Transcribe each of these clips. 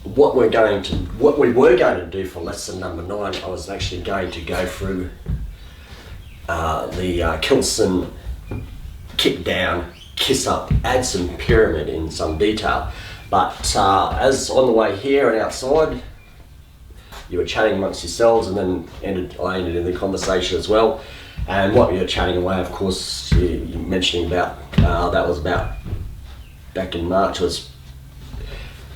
what we were going to do for lesson number 9, I was actually going to go through the Kilson kick down, kiss up, ADSOM pyramid in some detail. But as on the way here and outside, you were chatting amongst yourselves, and then I ended in the conversation as well. And what you were chatting away, of course, you mentioning about that was about back in March. Was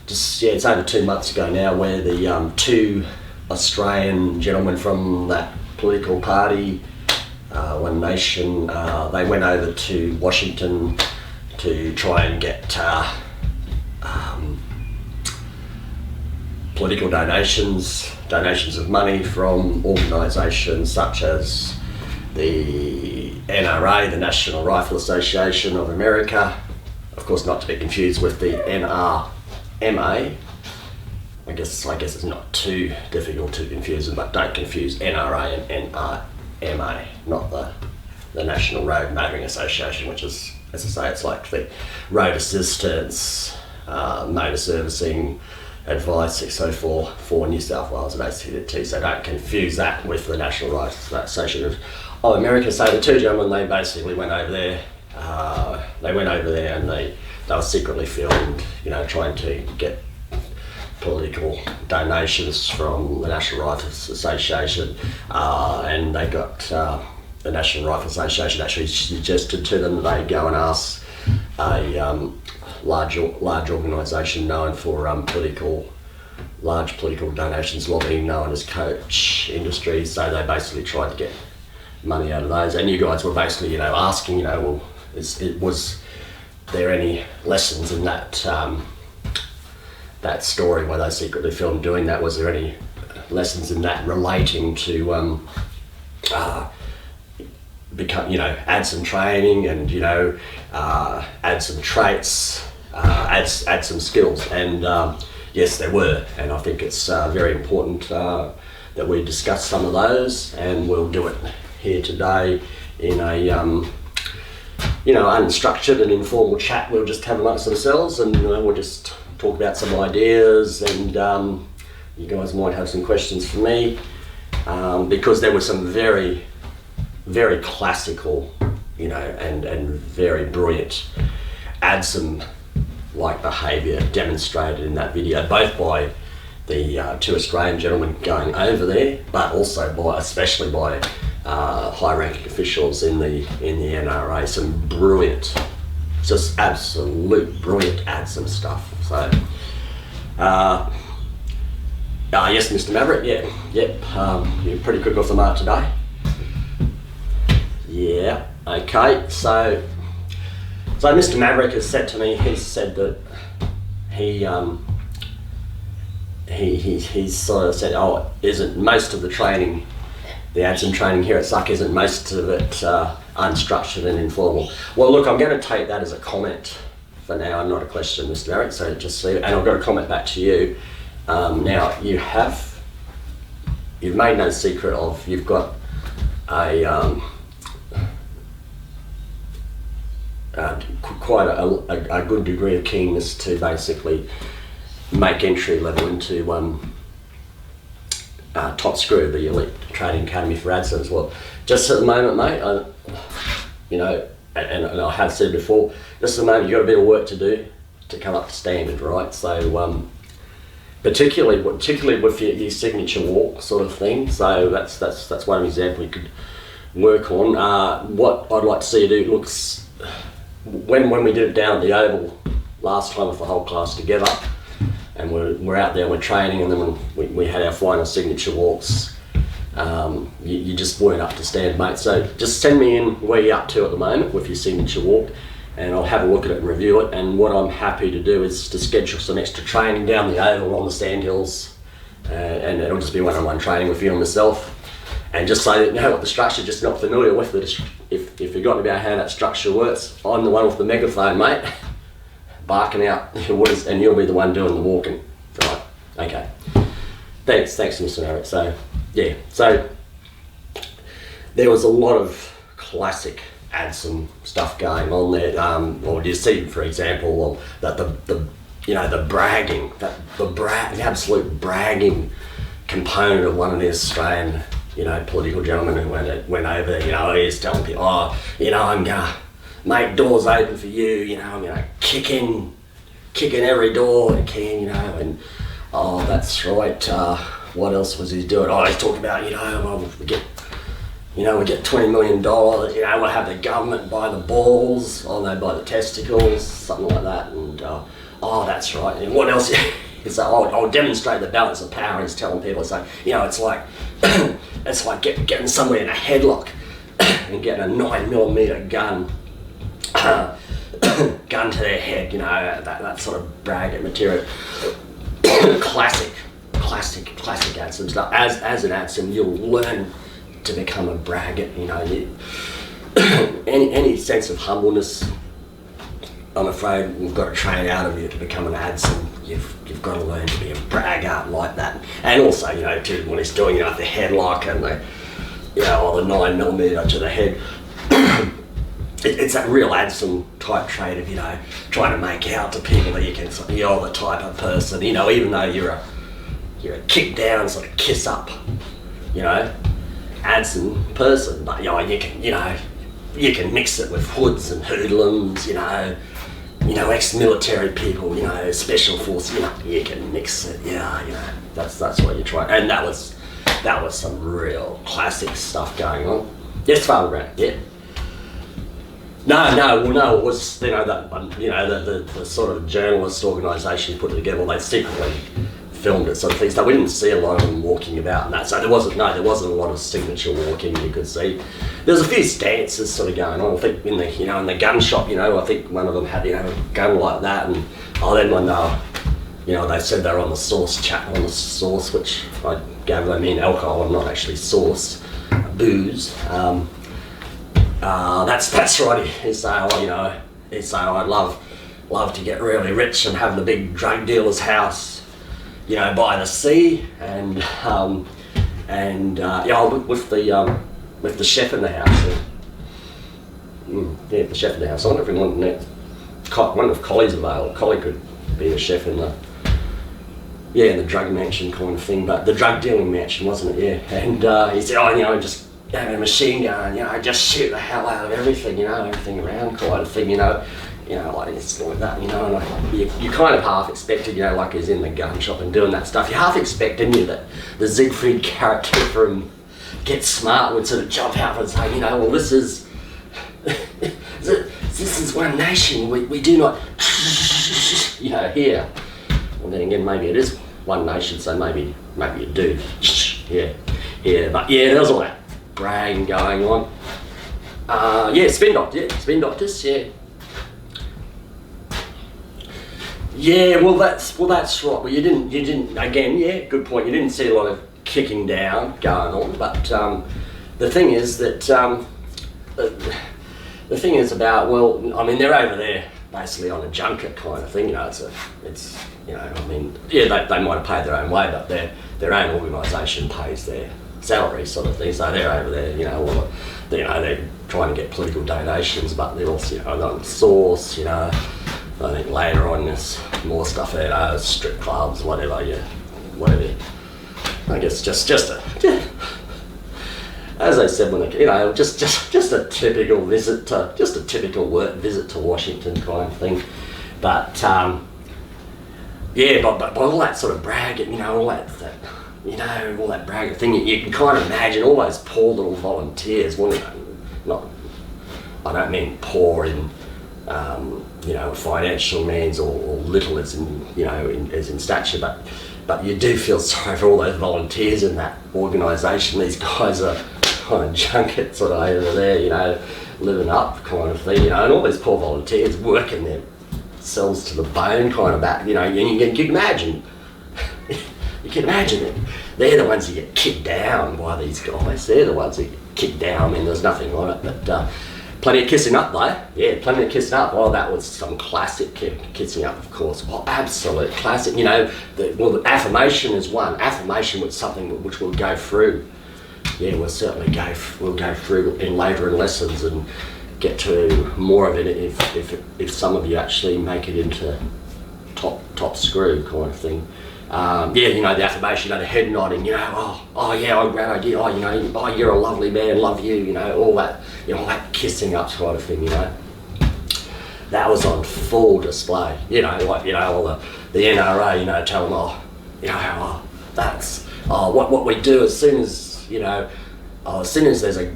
just it's over 2 months ago now, where the 2 Australian gentlemen from that political party, One Nation, they went over to Washington to try and get political donations of money from organisations such as the NRA, the National Rifle Association of America, of course not to be confused with the NRMA. I guess it's not too difficult to confuse them, but don't confuse NRA and NRMA, not the National Road Motoring Association, which is, as I say, it's like the road assistance, motor servicing, advice 604 for New South Wales and ACT, so don't confuse that with the National Rifle Association of America. So the 2 gentlemen, they basically went over there. And they were secretly filmed, trying to get political donations from the National Rifle Association, and they got the National Rifle Association actually suggested to them that they go and ask a large organisation known for large political donations lobbying, known as Coach Industries. So they basically tried to get money out of those, and you guys were basically asking, well, was there any lessons in that that story where they secretly filmed doing that? Was there any lessons in that relating to add some training and add some traits, add some skills? And yes, there were, and I think it's very important that we discuss some of those, and we'll do it here today in a unstructured and informal chat. We'll just have amongst ourselves, and we'll just talk about some ideas, and you guys might have some questions for me, because there were some very, very classical, and very brilliant ADSOM-like behaviour demonstrated in that video, both by the 2 Australian gentlemen going over there, but also especially by high-ranking officials in the NRA. Some brilliant, just absolute brilliant ADSOM stuff. So, yes, Mr. Maverick, yep, you're pretty quick off the mark today. Yeah, okay, so Mr. Maverick has said to me, he said that he's sort of said, isn't most of the training, the ADSOM training here at SUC, isn't most of it unstructured and informal? Well, look, I'm going to take that as a comment for now, and not a question, Mr. Maverick, so just see it. And I've got a comment back to you. Now, you've made no secret of, you've got quite a good degree of keenness to basically make entry level into top screw, the elite training academy for ADSOM as well. Just at the moment, mate, and I have said before, just at the moment you've got a bit of work to do to come up to standard, right? So particularly with your signature walk sort of thing. So that's one example you could work on. What I'd like to see you do, looks, when we did it down at the Oval last time with the whole class together, and we're out there, we're training, and then when we had our final signature walks, you just weren't up to stand, mate. So just send me in where you're up to at the moment with your signature walk, and I'll have a look at it and review it. And what I'm happy to do is to schedule some extra training down the Oval on the sandhills, and it'll just be one-on-one training with you and myself. And just so that you know what the structure, just not familiar with it, if you've got about how that structure works, I'm the one with the megaphone, mate, barking out the orders, and you'll be the one doing the walking. Right, okay. Thanks Mr. Maverick. So, yeah, so there was a lot of classic ADSOM stuff going on there. Well, you see, for example, that the you know, the bragging, the absolute bragging component of one of the Australian, you know, political gentlemen who went over there, you know, he's telling people, oh, you know, I'm gonna make doors open for you, you know, I'm gonna kick in every door I can, you know, and oh, that's right, what else was he doing? Oh, he's talking about, you know, well, we get $20 million, you know, we'll have the government by the balls, or they by the testicles, something like that, and oh, that's right, and what else? It's like, I'll demonstrate the balance of power. He's telling people, it's like, you know, it's like it's like getting somebody in a headlock and getting a 9mm gun to their head, you know, that sort of braggart material. classic ADSOM stuff. As an ADSOM, you'll learn to become a braggart, you know. Any sense of humbleness, I'm afraid we've got to train out of you to become an ADSOM. You've got to learn to be a braggart like that. And also, you know, too, when he's doing, you know, the headlock and the, you know, or the 9mm to the head, it's that real ADSOM type trait of, you know, trying to make out to people that you're the type of person, you know, even though you're a kick down, sort of kiss up, you know, ADSOM person, but, you know, you can mix it with hoods and hoodlums, you know, ex-military people, you know, special force, you know, you can mix it, yeah, you know, that's what you try. And that was some real classic stuff going on. Yes, Father Grant, yeah. No, it was, you know, the sort of journalist organisation put it together, well, they secretly filmed it, sort of things. So we didn't see a lot of them walking about and that. So there wasn't a lot of signature walking you could see. There was a few stances sort of going on. I think in the gun shop, you know, I think one of them had, you know, a gun like that, and then when you know, they said they were on the sauce, which I gave them in alcohol and not actually sauce, booze. That's right. He's saying, oh, you know, I'd love to get really rich and have the big drug dealer's house, you know, by the sea, and with the chef in the house. The chef in the house. I wonder if one of Collie's available. Collie could be the chef in the drug mansion kind of thing, but the drug dealing mansion, wasn't it? Yeah. And he said, oh, you know, just having a machine gun, you know, just shoot the hell out of everything, you know, everything around kind of thing, you know, like it's like that, you know, and you kind of half expected, you know, like he's in the gun shop and doing that stuff. You half expect, didn't you, that the Siegfried character from Get Smart would sort of jump out and say, you know, well, this is one nation. We do not, you know, here. And then again, maybe it is one nation, so maybe you do. Yeah. But yeah, there was all that bragging going on. Spin doctors, yeah. Yeah, well that's right. Well, you didn't again, yeah, good point. You didn't see a lot of kicking down going on, but the thing is that the thing is about, well, I mean, they're over there basically on a junket kind of thing, you know. It's you know, I mean, yeah, they might have paid their own way, but their own organisation pays their salary sort of thing, so they're over there, you know, they're trying to get political donations, but they're also, you know, on source, you know. I think later on there's more stuff there, strip clubs, whatever. I guess just as I said, when you know, just a typical visit to, just a typical work visit to Washington kind of thing, but but all that sort of bragging, you know, all that bragging thing, you can kind of imagine all those poor little volunteers. Well, you know, I don't mean poor in you know, financial means or little as in, you know, as in stature, but you do feel sorry for all those volunteers in that organisation. These guys are kind of junkets sort of over there, you know, living up kind of thing, you know, and all these poor volunteers working themselves to the bone kind of back, you know, and you can imagine, it. They're the ones who get kicked down by these guys. They're the ones who get kicked down. I mean, there's nothing on it, but plenty of kissing up though. Yeah, plenty of kissing up. Well, that was some classic kissing up, of course. Well, absolute classic. You know, the affirmation is one. Affirmation was something which we'll go through. Yeah, we'll certainly go through in later in lessons and get to more of it if some of you actually make it into top screw kind of thing. Yeah, you know, the affirmation, you know, the head nodding, you know, oh yeah, I'm glad I did, oh, you know, oh, you're a lovely man, love you, you know, all that, you know, all that kissing up kind of thing, you know. That was on full display, you know, like, you know, all the NRA, you know, tell them, oh, you know, what we do as soon as, you know, as soon as there's a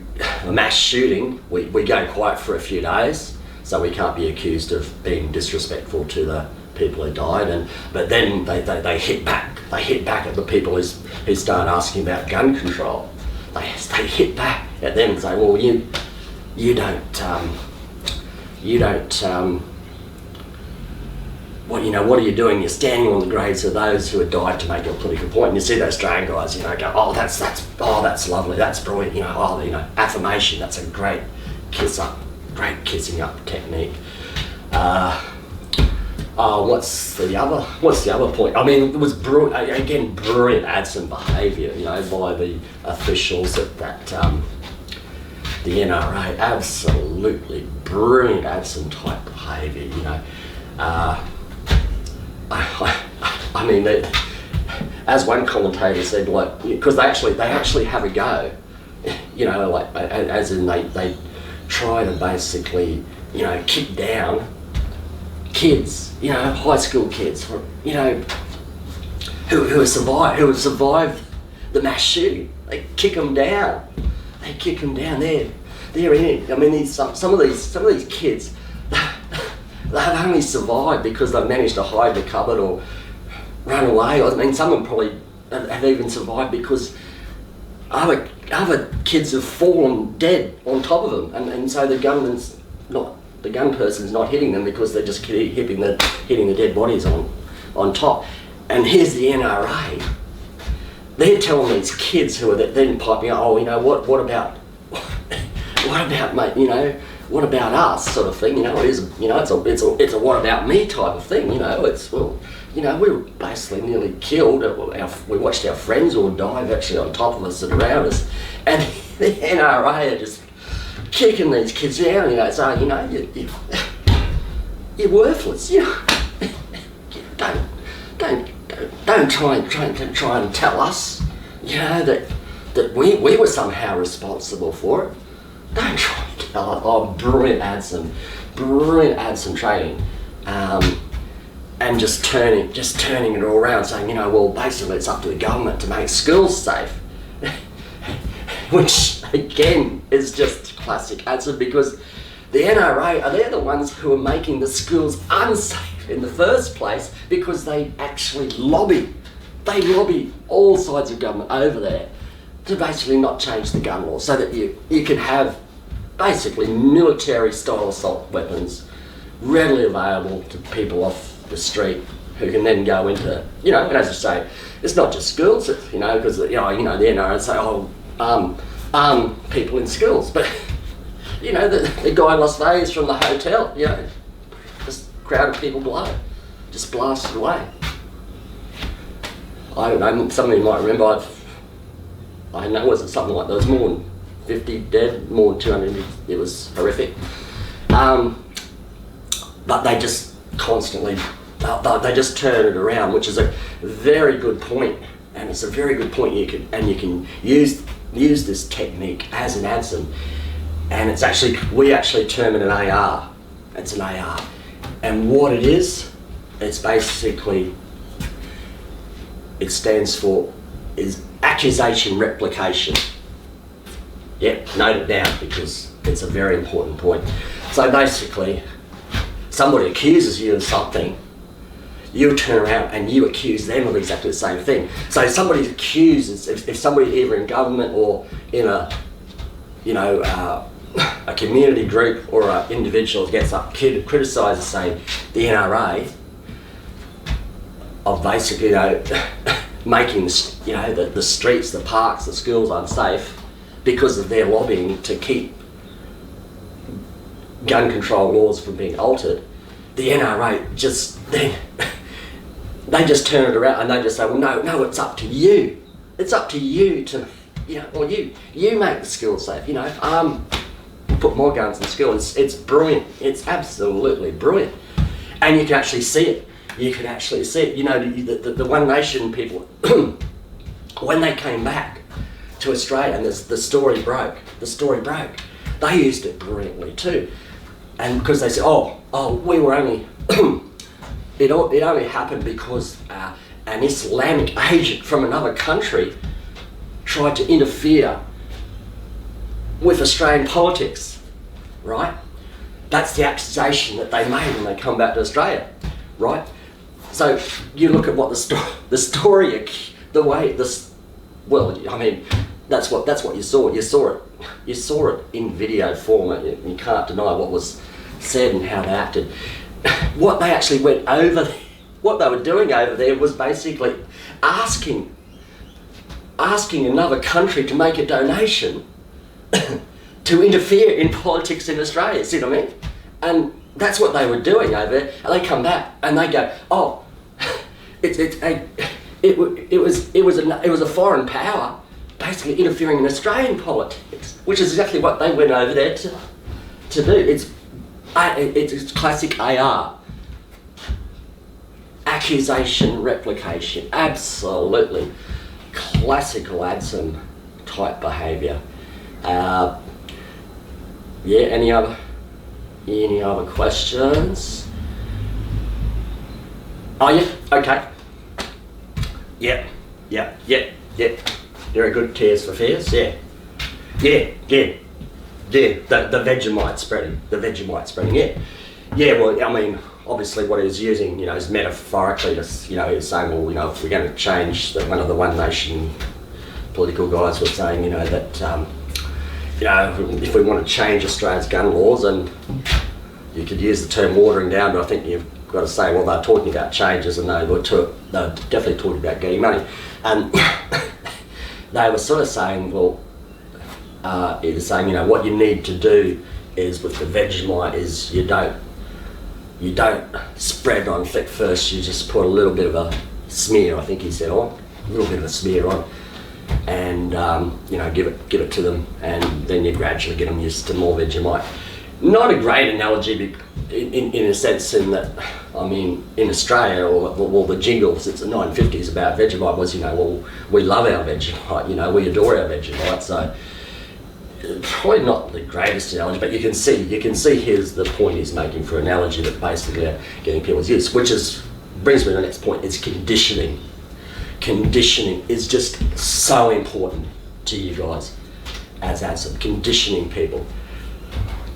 mass shooting, we go quiet for a few days, so we can't be accused of being disrespectful to the people who died. But then they hit back at the people who start asking about gun control. They hit back at them and say, well, you don't what are you doing? You're standing on the graves of those who have died to make your political point. And you see those Australian guys, you know, go, oh, that's lovely, that's brilliant, you know, affirmation, that's a great kissing up technique. What's the other point? I mean, it was brilliant ADSOM behaviour, you know, by the officials at that the NRA. Absolutely brilliant ADSOM type behaviour, you know. I mean, as one commentator said, like, because they actually have a go, you know, like, as in they try to basically, you know, kick down kids, you know, high school kids, you know, who have survived the mass shooting. They kick them down. They're in it. I mean, some of these kids, they've only survived because they've managed to hide in the cupboard or run away. I mean, some of them probably have even survived because other kids have fallen dead on top of them, and so the gun person's not hitting them because they're just hitting the dead bodies on top. And here's the NRA. They're telling these kids who are then piping up, oh, you know, what about mate, you know, what about us sort of thing, you know. It is, you know, it's a what about me type of thing, you know. It's, well, you know, we were basically nearly killed. We watched our friends all die actually on top of us and around us, and the NRA are just kicking these kids down, you know. So, you know, you're worthless, you know. Don't try and tell us, you know, that we were somehow responsible for it. Don't try and tell us. Oh, brilliant ADSOM training, and just turning it all around, saying, you know, well, basically it's up to the government to make schools safe, which again is just classic ADSOM, because the NRA they're the ones who are making the schools unsafe in the first place, because they actually lobby all sides of government over there to basically not change the gun law, so that you can have basically military style assault weapons readily available to people off the street who can then go into, you know, and as I say, it's not just schools, you know, because you know the NRA say, oh, arm people in schools, but you know, the guy in Las Vegas from the hotel, you know, just crowd of people below, just blasted away. I don't know, some of you might remember, I know, was it something like, there was more than 50 dead, more than 200, it was horrific. But they just constantly, they just turn it around, which is a very good point, and it's a very good point. You can use this technique as an ADSOM, and it's actually, we actually term it an AR. It's an AR, and what it is, it's basically, it stands for is accusation replication. Yep, note it down because it's a very important point. So basically, somebody accuses you of something, you turn around and you accuse them of exactly the same thing. So somebody's accused, if somebody either in government or in a, you know, a community group or an individual gets up, criticises, say, the NRA of basically, you know, making, you know, the streets, the parks, the schools unsafe because of their lobbying to keep gun control laws from being altered, the NRA just they just turn it around and they just say, well, no, it's up to you. It's up to you to, you know, or you make the schools safe. You know, put more guns in school. It's brilliant. It's absolutely brilliant, and you can actually see it. you could actually see it. You know, the One Nation people, when they came back to Australia and the story broke, they used it brilliantly too. And because they said, we were only, it only happened because an Islamic agent from another country tried to interfere with Australian politics, right? That's the accusation that they made when they come back to Australia, right? So you look at what that's what you saw. You saw it in video form. You can't deny what was said and how they acted. What they actually what they were doing over there was basically asking another country to make a donation to interfere in politics in Australia, see what I mean? And that's what they were doing over there. And they come back and they go, it was a foreign power basically interfering in Australian politics, which is exactly what they went over there to do. It's classic AR. Accusation, replication, absolutely classical ADSOM type behaviour. Any other questions? Oh yeah, okay. Yeah. Very good. Tears for Fears, yeah. The Vegemite spreading, yeah. Well, I mean, obviously what he was using, is metaphorically just, he was saying, well, if we're going to change, one of the One Nation political guys was saying, that, if we want to change Australia's gun laws, and you could use the term watering down, but I think you've got to say, well, they're talking about changes, and they were definitely talking about getting money. And they were sort of saying, well, he was saying, what you need to do is with the Vegemite is you don't spread on thick first, you just put a little bit of a smear, I think he said, a little bit of a smear on, and give it to them, and then you gradually get them used to more Vegemite. Not a great analogy in a sense, in that, I mean, in Australia, or the jingle since the 1950s about Vegemite was, we love our Vegemite, we adore our Vegemite, so probably not the greatest analogy, but you can see here's the point he's making for analogy, that basically getting people's use, brings me to the next point, is conditioning. Conditioning is just so important to you guys as ADSOM, conditioning people.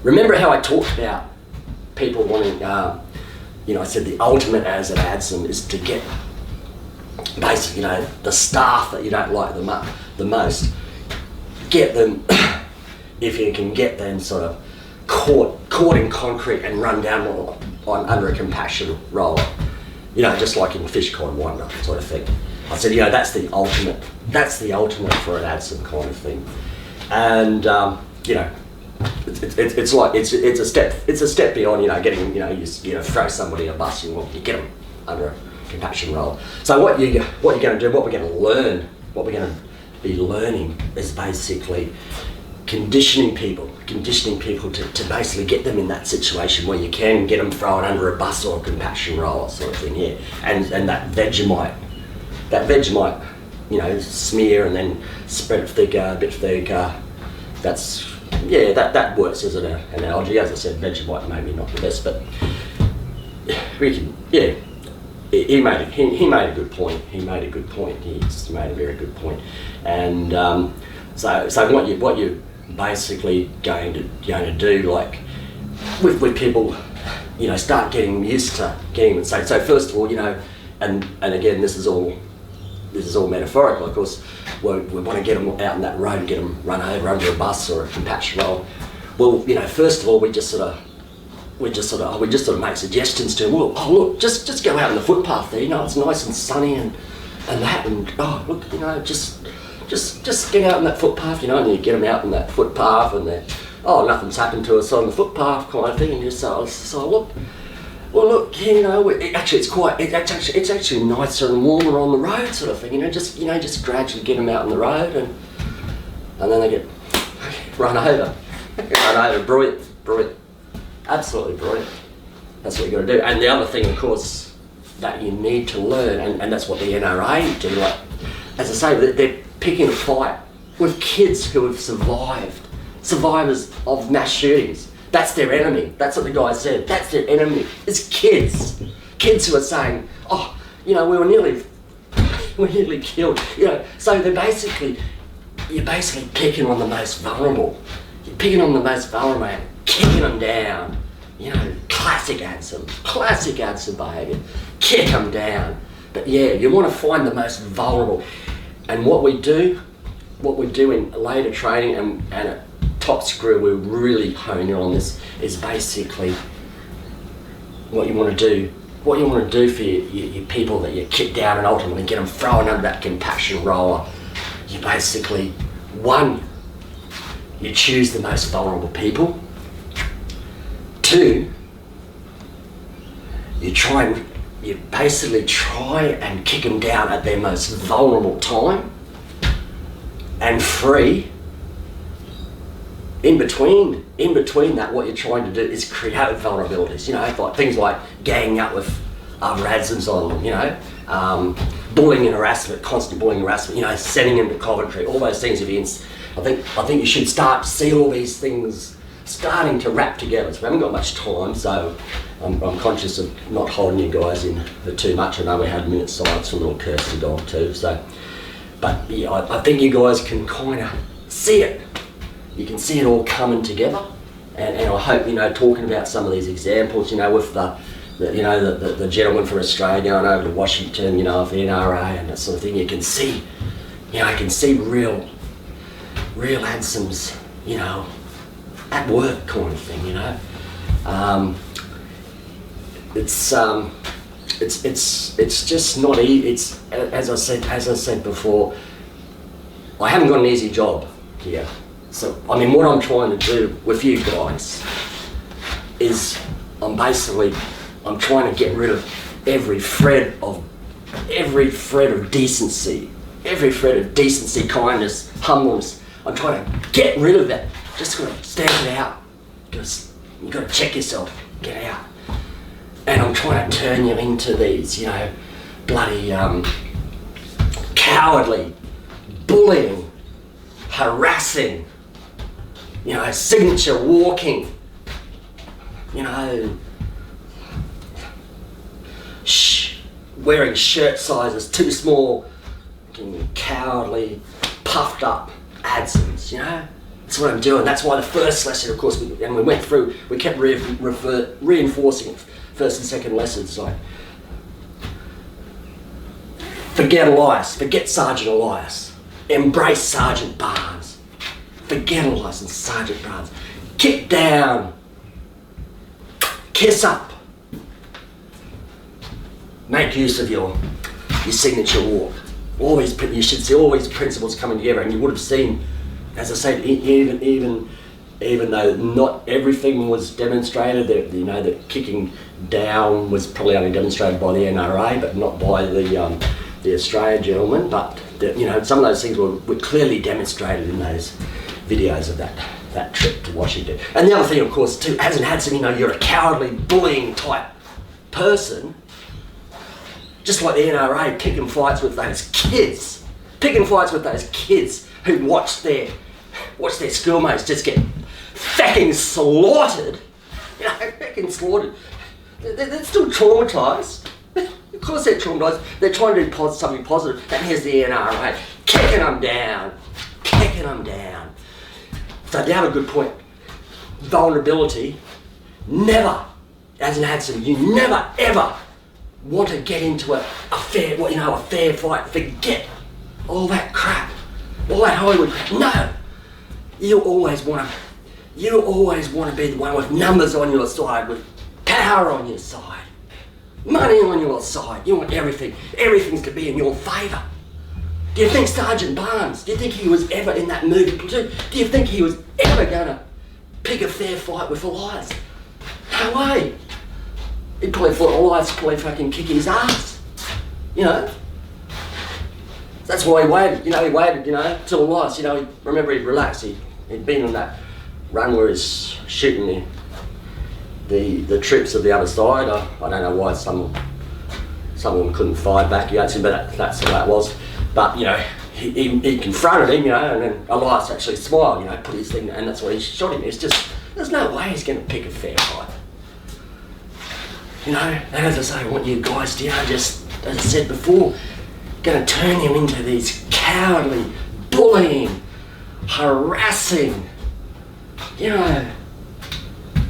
Remember how I talked about people wanting, I said the ultimate as an ADSOM is to get basically, the staff that you don't like the most, get them, if you can get them sort of caught in concrete and run down under a compassion roller, just like in Fish Called Wonder sort of thing. I said, that's the ultimate for an ADSOM kind of thing. And, it's a step beyond, getting, you throw somebody in a bus, you get them under a compassion roller. So what you're going to do, what we're going to learn, what we're going to be learning is basically conditioning people to basically get them in that situation where you can get them thrown under a bus or a compassion roller sort of thing, yeah. And that Vegemite, smear and then spread it thicker, a bit thicker. That works as an analogy. As I said, Vegemite maybe not the best, but we can, he made a good point. He made a very good point. And so what you're basically going to do, like with people, start getting used to getting them. So first of all, and again, this is all metaphorical, of course. We want to get them out on that road and get them run over under a bus or a compassion roll. Well, first of all, we just sort of make suggestions to them. Well, look, just go out on the footpath there. It's nice and sunny and that, and look, just get out on that footpath, and you get them out on that footpath, and they're, nothing's happened to us on the footpath kind of thing, and you say, look. Well, look, it's actually nicer and warmer on the road, sort of thing. Just gradually get them out on the road, and then they get run over. Brilliant, absolutely brilliant. That's what you got to do. And the other thing, of course, that you need to learn, and that's what the NRA do. Like, as I say, they're picking a fight with kids who have survivors of mass shootings. That's their enemy. That's what the guy said. That's their enemy. It's kids. Kids who are saying, oh, you know, we're nearly killed. You know, so you're basically picking on the most vulnerable. You're picking on the most vulnerable and kicking them down. You know, classic ADSOM behaviour. Kick them down. But yeah, you want to find the most vulnerable. And what we do in later training and at Top Screw, we really hone in on this, is basically what you want to do. What you want to do for your people that you kick down and ultimately get them thrown under that compassion roller. You basically, one, you choose the most vulnerable people. Two, you basically try and kick them down at their most vulnerable time. And three, in between that, what you're trying to do is create vulnerabilities. You know, like things like ganging up with other ADSOMs on, you know, bullying and harassment, constant bullying and harassment. You know, sending them to Coventry. All those things. I think you should start to see all these things starting to wrap together. So we haven't got much time, so I'm conscious of not holding you guys in for too much. I know we had a minute's silence for little Kirsty dog too. So, but yeah, I think you guys can kind of see it. You can see it all coming together, and I hope, you know, talking about some of these examples, you know, with the gentleman from Australia going over to Washington, you know, of the NRA and that sort of thing. You can see, you know, I can see real ADSOMs, you know, at work kind of thing, you know. It's just not easy. It's as I said before, I haven't got an easy job here. So I mean, what I'm trying to do with you guys is I'm trying to get rid of every thread of decency, kindness, humbleness. I'm trying to get rid of that. Just gotta stand it out. You gotta check yourself. Get out. And I'm trying to turn you into these, you know, bloody cowardly, bullying, harassing, you know, signature walking, you know, wearing shirt sizes too small, cowardly, puffed up ADSOMs, you know. That's what I'm doing. That's why the first lesson, of course, we kept reinforcing it. First and second lessons, like, forget Elias, forget Sergeant Elias, embrace Sergeant Barnes, forget Elias and Sergeant Barnes, kick down, kiss up, make use of your signature walk. You should see all these principles coming together, and you would have seen, as I said, even though not everything was demonstrated, that kicking down was probably only demonstrated by the NRA, but not by the Australian gentleman. But some of those things were clearly demonstrated in those videos of that trip to Washington. And the other thing, of course, too, as an ADSOM, you're a cowardly, bullying type person, just like the NRA picking fights with those kids who watch their schoolmates just get fucking slaughtered. Fucking slaughtered. They're still traumatised. Of course they're traumatised. They're trying to do something positive. And here's the NRA kicking them down. So they have a good point. Vulnerability. Never, as an ADSOM, you never ever want to get into a fair fight. Forget all that crap. All that Hollywood crap. No. You always want to be the one with numbers on your side, with power on your side, money on your side. You want everything's to be in your favour. Do you think Sergeant Barnes, do you think he was ever in that movie Platoon? Do you think he was ever going to pick a fair fight with Elias? No way. He probably thought Elias would probably fucking kick his ass. That's why he waited, till Elias, remember he'd relaxed. He'd been on that run where he's shooting the troops of the other side. I don't know why some some of them couldn't fire back against him, but that's the way it was. But, you know, he confronted him, you know, and then Elias actually smiled, you know, put his thing, and that's why he shot him. It's just, there's no way he's going to pick a fair fight. You know, and as I say, I want you guys to, you know, just, as I said before, going to turn him into these cowardly, bullying, harassing, you know,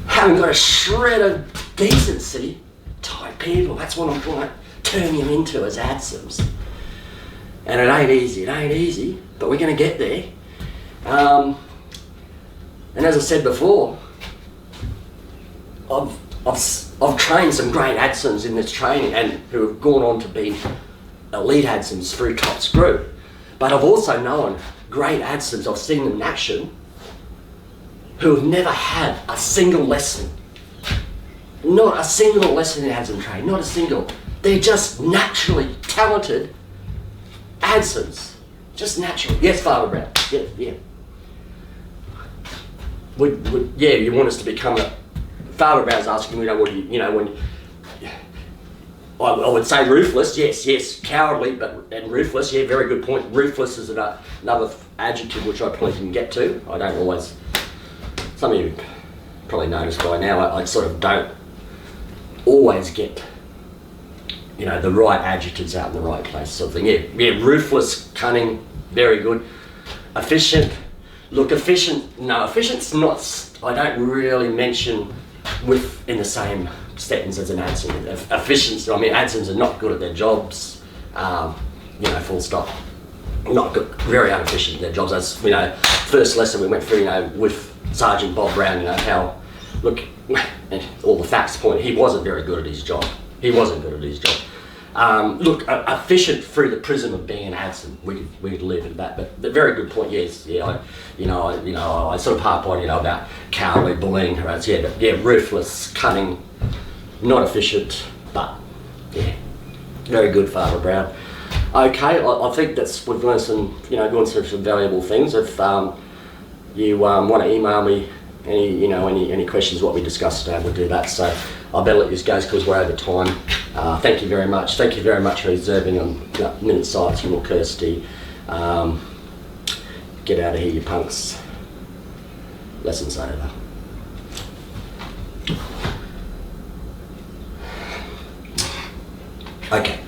haven't got a shred of decency type people. That's what I'm trying to turn him into as ADSOMs. And it ain't easy, but we're going to get there. And as I said before, I've trained some great ADSOMs in this training and who have gone on to be elite ADSOMs through Top's group. But I've also known great ADSOMs, I've seen them in action, who have never had a single lesson. Not a single lesson in ADSOM training, not a single. They're just naturally talented ADSOMs. Just naturally. Yes, Father Brown. Yeah. Yeah, you want us to become a... Father Brown's asking, you know, what do you know, when... I would say ruthless, yes. Cowardly, and ruthless, yeah, very good point. Ruthless is another adjective which I probably can get to. I don't always... Some of you probably noticed by now, I sort of don't always get, you know, the right adjectives out in the right place, sort of thing. Yeah, ruthless, cunning, very good. Efficient, look, efficient's not, I don't really mention in the same sentence as an ADSOM. Efficiency, I mean, ADSOMs are not good at their jobs, you know, full stop. Not good, very inefficient at their jobs. As, you know, first lesson we went through, you know, with Sergeant Bob Brown, you know, how, look, and all the facts point, he wasn't very good at his job. Look, efficient through the prism of being an ADSOM, we could leave it at that. But the very good point, yes, yeah, I sort of harp on, you know, about cowardly, bullying, ruthless, cunning, not efficient, but yeah, very good, Father Brown. Okay, I think we've learned some, you know, gone through some valuable things. If you want to email me any questions what we discussed today, we'll do that. So I better let you go because we're over time. Thank you very much. Thank you very much for observing on Minute Silence from Kirsty. Get out of here, you punks. Lesson's over. Okay.